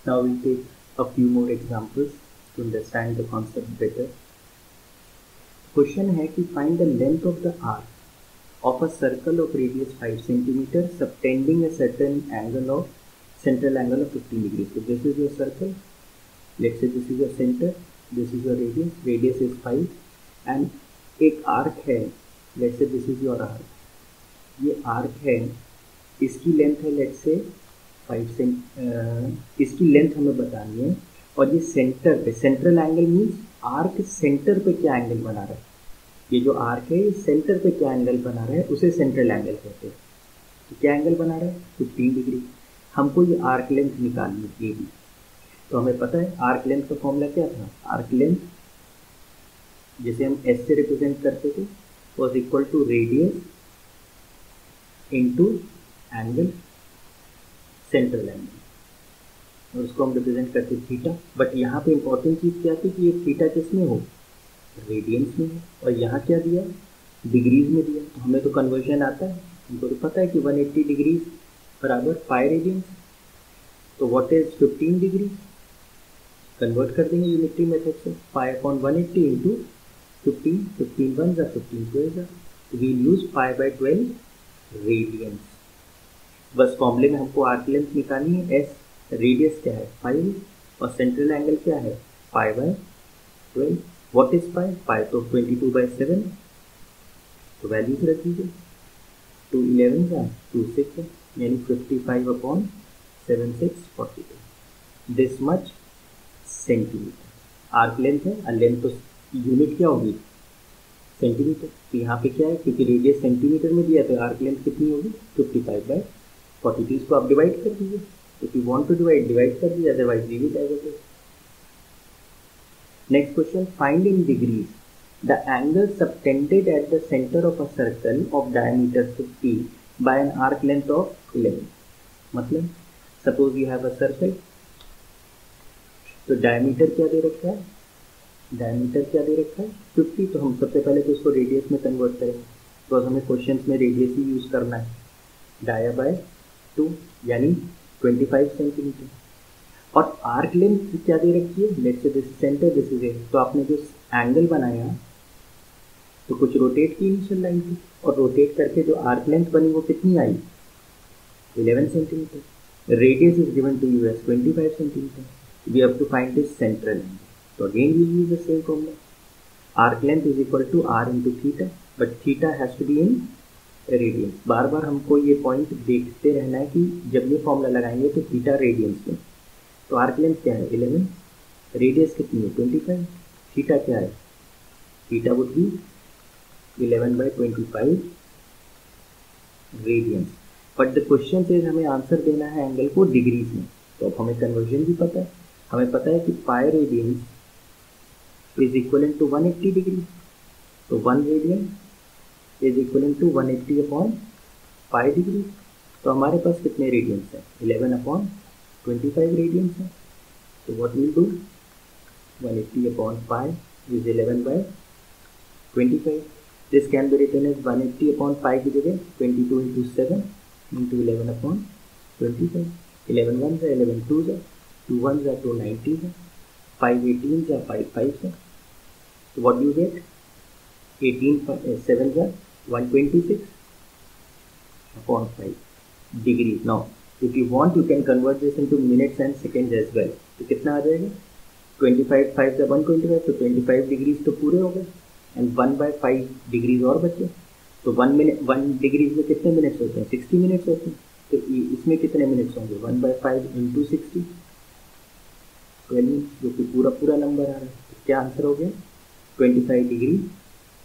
Now we'll take a few more examples to understand the concept better. Question है कि find the length of the arc of a circle of radius 5 cm subtending a certain angle of central angle of 15 degrees. So this is your circle. Let's say this is your center. This is your radius. Radius is 5 and एक arc है. Let's say this is your arc. ये arc है, इसकी length है let's say 5 Saint, इसकी length हमें बतानी है और ये सेंटर पे, central angle means arc centre पे क्या एंगल बना रहा है, ये जो आर्क है ये सेंटर पे क्या एंगल बना रहा है उसे सेंट्रल एंगल कहते हैं। तो क्या एंगल बना रहा है 15 डिग्री। हमको ये आर्क लेंथ निकालनी है ये भी, तो हमें पता है आर्क लेंथ का फॉर्मूला क्या था, आर्क लेंथ जैसे हम एस से रिप्रेजेंट करते थे was equal to radius into angle, central angle, और उसको हम रिप्रेजेंट करते थीटा। बट यहाँ पे इंपॉर्टेंट चीज़ क्या थी कि ये थीटा किस में हो, रेडियंस में हो, और यहाँ क्या दिया डिग्रीज में दिया। तो हमें तो कन्वर्जन आता है, हमको तो पता है कि 180 डिग्रीज बराबर पाई रेडियंस। तो व्हाट इज 15 डिग्री, कन्वर्ट कर देंगे यूनिटरी मेथड से, पाई अपॉन 180 इंटू 15, 15 वन जा 15 12 जा, we'll use pi by 12 radians. बस फॉर्मूले में हमको आर्क लेंथ निकालनी है, एस रेडियस क्या है 5 और सेंट्रल एंगल क्या है pi by 12। What is pi, pi तो 22/7, तो वैल्यूज रख दीजिए, 2 11 का 2 6 है, यानी 55/7642, this much centimetre arc length है। और लेंथ तो यूनिट क्या होगी सेंटीमीटर, तो यहाँ पे क्या है क्योंकि रेडियस सेंटीमीटर में दिया तो आर्क लेंथ कितनी होगी 55/42। इसको आप डिवाइड कर दीजिए, if you want to divide कर दीजिए, otherwise leave it as it is. Next question, find in degrees the angle subtended at the centre of a circle of diameter 50 by an arc length of 11। मतलब suppose you have a circle, तो diameter क्या दे रखा है, diameter क्या दे रखा है 50, तो हम सबसे पहले तो इसको रेडियस में कन्वर्ट करेंगे, तो हमें क्वेश्चन में रेडियस ही यूज करना है, डाया बाय 2 यानी 25 सेंटीमीटर। और आर्क लेंथ क्या दे रखी है, let's say this centre this is a, तो आपने जो एंगल बनाया तो कुछ रोटेट की इनिशियल लाइन थी, और रोटेट करके जो आर्क लेंथ बनी वो कितनी आई 11 centimetre. Radius is given to you as 25 centimetre, we have to find this central angle. So again we use the same formula, arc length is equal to r into theta, but theta has to be in radians। बार बार हमको ये point देखते रहना है कि जब ये formula लगाएंगे तो थीटा रेडियंस में, तो आर्क लेंथ क्या है 11, रेडियस कितनी है 25, थीटा क्या है, theta would be 11/25 radians. But the question से हमें आंसर देना है एंगल को डिग्रीज में, तो अब हमें कन्वर्जन भी पता है, हमें पता है कि पाई radiance is equivalent to 180 degree, तो 1 radian is equivalent to 180 upon pi degree. तो हमारे पास कितने रेडियंस है 11/25 रेडियंस है, तो what will do 180 upon pi is 11/25, this can be written as 180 upon pi की जगह 22 इंटू 7 इंटू 11/25, 11 वन जा 11 टू जा 2 वन जा 2 90 है, 5 18 जा 5 5 है, तो what do you get 18 7 जा 126 upon 5 degree. Now if you want you can convert this into minutes and seconds as well, तो कितना आ जाएगा 25 5 जा 125, तो 25 डिग्रीज तो पूरे हो गए एंड 1/5 डिग्रीज और बचे, तो 1 डिग्रीज में कितने मिनट्स होते हैं 60 मिनट्स होते हैं, तो इसमें कितने मिनट्स होंगे 1/5 इंटू 60 12, जो कि पूरा नंबर आ रहा है। तो क्या आंसर हो गया 25 degree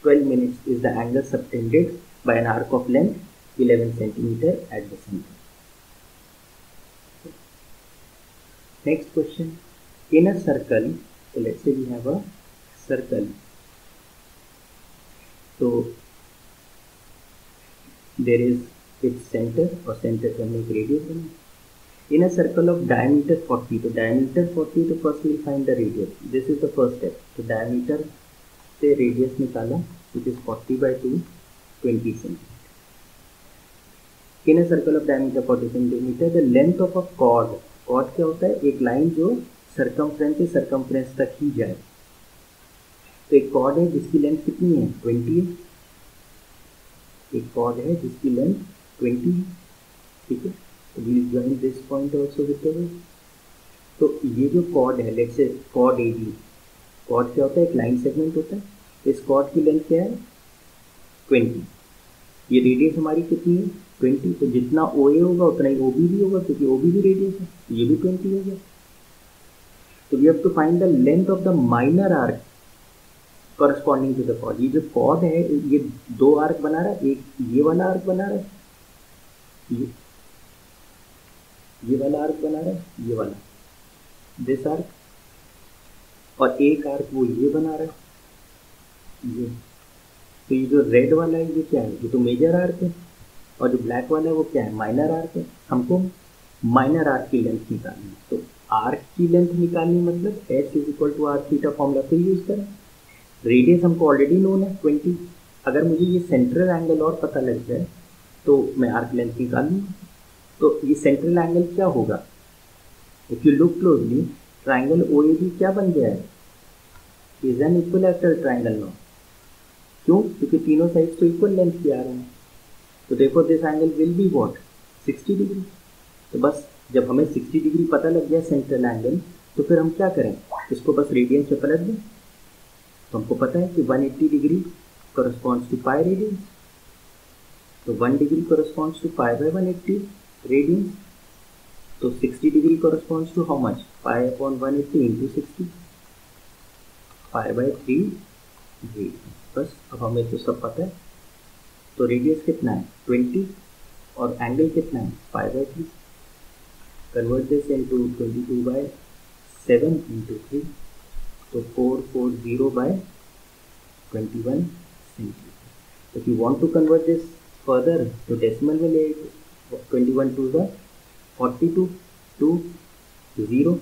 12 minutes is the angle subtended bye an arc of length 11 centimetre eight the centre. Next question, in a circle, so let's say we have a circle, so there is its center और center से हमने एक radius बना, in a circle of diameter 40, तो diameter 40, तो first we'll find the radius, this is the first step, तो diameter से radius निकाला which is 40/2 20 centimeter। In a circle of diameter 40 centimeter, the length of a chord cord क्या होता है? एक line जो सरकमफ्रेंस से सरकमफ्रेंस तक ही जाए। तो एक कॉर्ड है जिसकी लेंथ कितनी है? 20 है। एक कॉर्ड है जिसकी लेंथ 20 है, ठीक है। तो we'll join this point also with the way. तो ये जो कॉर्ड है, let's say chord A B, cord क्या होता है? एक लाइन सेगमेंट होता है। इस कॉर्ड की लेंथ क्या है? 20। ये रेडियस हमारी कितनी है? 20। तो जितना ओ ए होगा उतना ही ओ बी भी होगा, क्योंकि ओ बी भी रेडियस है, तो ये भी 20 हो गया। तो we have to find the length of the minor arc corresponding to the chord. ये जो कॉर्ड है ये दो आर्क बना रहा है, एक ये वाला आर्क बना रहा है, ये वाला आर्क बना रहा है, ये वाला दिस आर्क, और एक आर्क वो ये बना रहा है, ये। तो ये जो रेड वाला है ये क्या है? ये तो मेजर आर्क है, और जो ब्लैक वाला है वो क्या है? माइनर आर्क है। हमको माइनर आर्क की लेंथ निकालनी है। तो आर्क की लेंथ निकालनी मतलब S is equal to R theta formula फिर यूज करें। रेडियस हमको ऑलरेडी नोन है 20। अगर मुझे ये सेंट्रल एंगल और पता लग जाए तो मैं आर्क लेंथ निकाल लूँगा। तो ये सेंट्रल एंगल क्या होगा? If you look closely, triangle OAB क्या बन गया है? Is an equilateral triangle now. क्यों? क्योंकि तीनों साइड्स तो इक्वल लेंथ की आ रहे हैं। तो देखो this angle will be what? 60 degree. तो बस जब हमें 60 डिग्री पता लग गया सेंट्रल एंगल, तो फिर हम क्या करें? इसको बस रेडियंस पे पलट दें। तो हमको पता है कि 180 degree corresponds to pi radians. तो 1 degree corresponds to pi by 180 radians. तो 60 degree corresponds to how much? pi upon 180 into 60, pi by 3 radiance. बस अब हमें तो सब पता है। तो रेडियस कितना है? 20, और एंगल कितना है? pi by 3। Convert this into 22/7 into 3, तो 440 by 21 centimeter। If you want to convert this further to decimal में ले 21 to the 42 to 0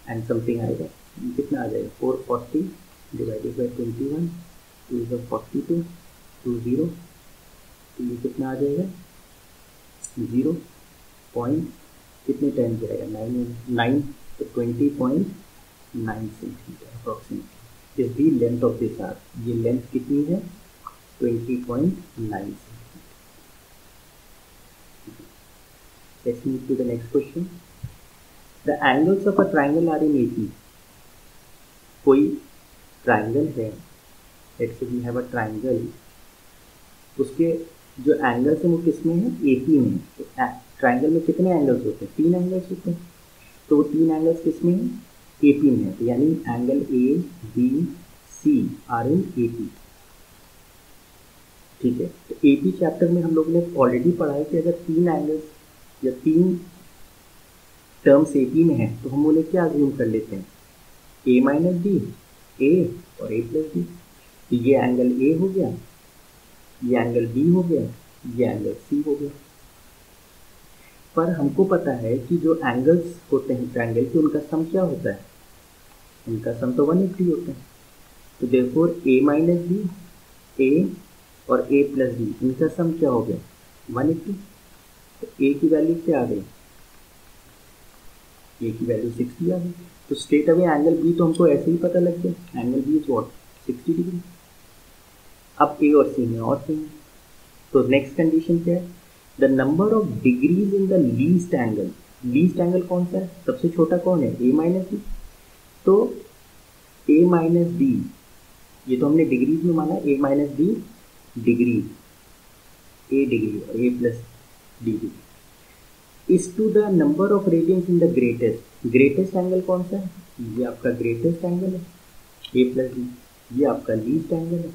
and something आएगा। कितना आ जाएगा? 440 divided by 21 to the 42 to 0। तो ये कितना आ जाएगा? 0 पॉइंट कितने टाइम जाएगा? 9, तो 20.9 centimetre approximately is the length of this arc. ये लेंथ कितनी है? 20.9 centimetre. Let's move to the next question. The angles of a triangle are in 80। कोई ट्राइंगल है, let's say we have a triangle, उसके जो angles हैं वो किस में है? AP में। तो ट्राइंगल में कितने एंगल्स होते हैं? 3 एंगल्स होते हैं। तो वो 3 एंगल्स किस में है? AP में है। तो यानी angle ABC are in AP, ठीक है। तो AP चैप्टर में हम लोगों ने ऑलरेडी पढ़ा है कि अगर 3 एंगल्स या 3 टर्म्स AP में है तो हम उन्हें क्या अज्यूम कर लेते हैं? A माइनस D, A और A प्लस D। तो ये एंगल A हो गया, ये एंगल B हो गया, ये एंगल C हो गया। पर हमको पता है कि जो एंगल्स होते हैं ट्रायंगल के, उनका सम क्या होता है? उनका सम तो 180 होता है। तो therefore A minus B, A और A प्लस B, इनका सम क्या हो गया? 180। तो A की वैल्यू क्या आ गई? A की वैल्यू 60 आ गई। तो स्ट्रेट अवे एंगल B तो हमको ऐसे ही पता लग गया, angle B is what? 60 degree. अब A और C में और सेम। तो नेक्स्ट कंडीशन क्या है? The number of degrees in the least angle. Least angle कौन सा है? सबसे छोटा कौन है? A minus D. तो A माइनस डी, ये तो हमने डिग्रीज में माना, A minus D degree, A degree और A plus D degree is to the number of radians in the greatest. Greatest angle कौन सा है? ये आपका ग्रेटेस्ट एंगल है, A प्लस डी। ये आपका लीस्ट एंगल है।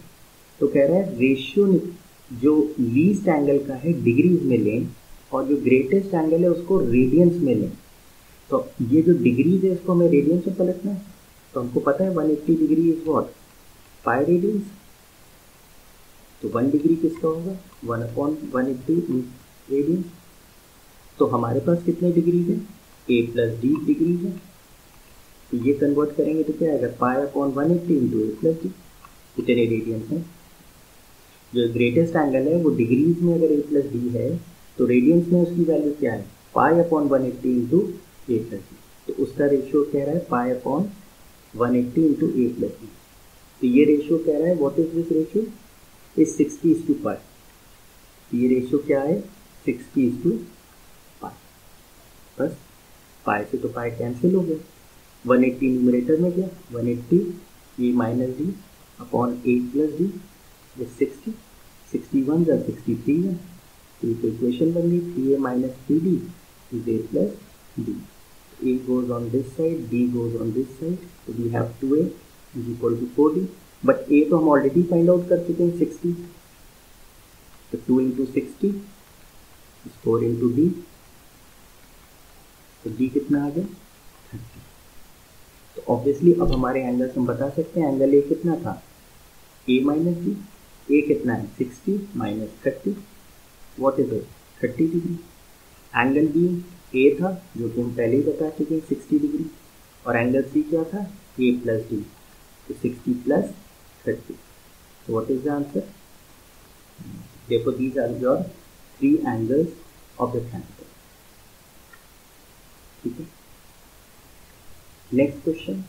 तो कह रहा है रेशियो जो लीस्ट एंगल का है डिग्रीज में लें, और जो ग्रेटेस्ट एंगल है उसको रेडियंस में लें। तो ये जो डिग्रीज है इसको हमें रेडियंस में पलटना है। तो हमको पता है 180 डिग्री इज व्हाट? 5 रेडियंस। तो 1 डिग्री किसका होगा? 1/180 रेडियंस। तो हमारे पास कितने डिग्रीज है? A प्लस डी डिग्रीज है। तो ये कन्वर्ट करेंगे तो क्या आएगा? π/180 इंटू A प्लस डी। इतने रेडियंस हैं। जो ग्रेटेस्ट एंगल है वो डिग्रीज में अगर A प्लस डी है तो रेडियंस में उसकी वैल्यू क्या है? Pi upon 180 into A plus B. तो उसका रेशियो कह रहा है pi upon 180 into A plus B. तो ये रेशियो कह रहा है what is this ratio is 60:पाई। तो ये रेशियो क्या है 60:पाई। बस पाई से तो पाई कैंसिल हो गया, 180 न्यूमरेटर में गया, 180 A minus D upon A plus D is 60, 61 या 63 है। तो ये इक्वेशन बन गई 3a minus 3d is a plus d। a goes on this side, d goes on this side, so we have 2a is equal to 4d, but a तो हम already find out कर चुके हैं 60, तो 2 into 60 is 4 into d, तो d कितना आ गया 30। तो ऑब्वियसली अब हमारे एंगल हम बता सकते हैं एंगल a कितना था a माइनस d, a कितना है 60 minus 30, what is it 30 degree. Angle B A था जो कि हम पहले ही बता चुके हैं 60 डिग्री, और एंगल सी क्या था ए प्लस डी, तो 60 प्लस 30। तो व्हाट इज द आंसर, देखो these are your 3 angles of the triangle. ठीक है, next question,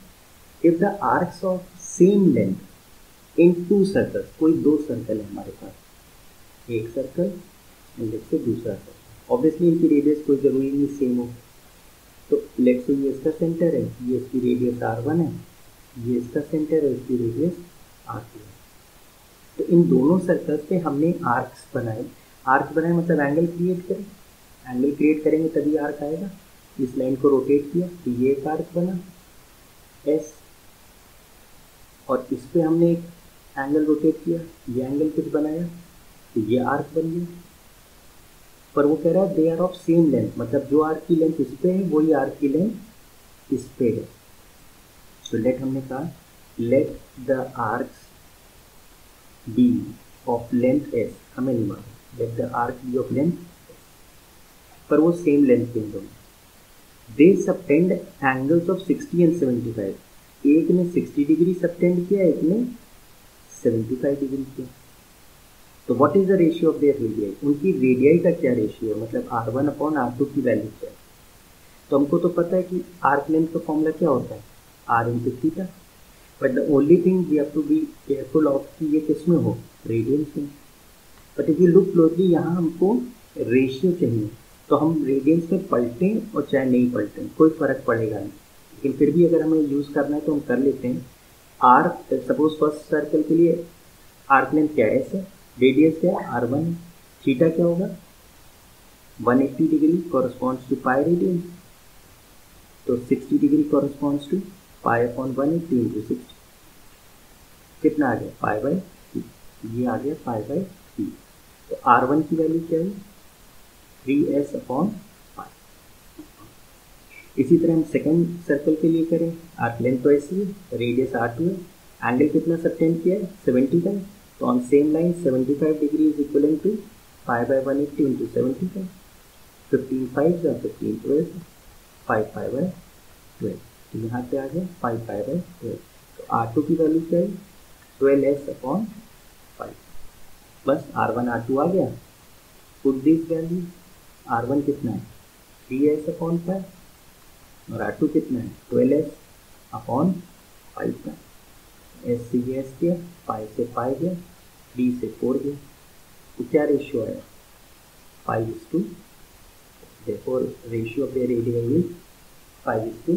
if the arcs of same length in 2 circles, कोई 2 सर्कल है हमारे पास, एक सर्कल लेट्स से दूसरा सर्कल, ऑब्वियसली इनकी रेडियस कोई जरूरी नहीं सेम हो। तो लेट्स से ये इसका सेंटर है, ये इसकी रेडियस r1 है, ये इसका सेंटर है, इसकी रेडियस r2 है। तो इन दोनों सर्कल्स पे हमने आर्क्स बनाए, आर्क बनाए मतलब एंगल क्रिएट करें, एंगल क्रिएट करेंगे तभी आर्क आएगा। इस लाइन को रोटेट किया तो ये एक आर्क बना S, और इस पे हमने एक एंगल रोटेट किया, ये एंगल कुछ बनाया तो ये आर्क बन गया। पर वो कह रहा है they are of same length, मतलब जो आर्क की लेंथ इस पे है वही आर्क की लेंथ इस पे है। तो लेट हमने कहा let the arcs be of length s, हमें नहीं मालूम, let the arc be of length s, पर वो सेम लेंथ के दोनों। They subtend angles of 60 and 75, एक ने 60 डिग्री सबटेंड किया, एक ने 75 डिग्री किया। तो what is the ratio of their radii, उनकी रेडियाई का क्या रेशियो है, मतलब r1 अपॉन r2 की वैल्यू क्या है। तो हमको तो पता है कि आर्क लेंथ का फॉर्मूला क्या होता है r into theta, but the only thing we have to be careful of कि ये किस में हो, रेडियंस में। But if you look closely यहाँ हमको रेशियो चाहिए, तो हम रेडियंस में पलटें और चाहे नहीं पलटें कोई फर्क पड़ेगा नहीं, लेकिन फिर भी अगर हमें यूज़ करना है तो हम कर लेते हैं। आर्क सपोज फर्स्ट सर्कल के लिए आर्क लेंथ क्या है ऐसे, रेडियस क्या है r1, थीटा क्या होगा 180 degree corresponds to pi radians, तो 60 degree corresponds to pi upon 180 into 60, कितना आ गया पाई बाई 3, ये आ गया पाई बाई 3। तो r1 की वैल्यू क्या है 3s अपॉन पाई। इसी तरह हम सेकेंड सर्कल के लिए करें, आर्क लेंथ तो ऐसी है, रेडियस r2 है, एंगल कितना सबटेंड किया है 75, तो on same line 75 degree is equal to pi by 180 into 75, 15 5 या 15 12, 5 पाई बाई 12, तो यहाँ पे आ गया 5 पाई बाई 12। तो r2 की वैल्यू क्या है 12s अपॉन 5, बस r1 r2 आ गया, पुट दिस वैल्यू, r1 कितना है 3s अपॉन 5 और r2 कितना है 12s अपॉन 5 का, एस से ये एस किया, 5 से 5 गया, 3 से 4 गया, तो क्या रेशियो आया 5:2, therefore ratio of their radii is 5:2।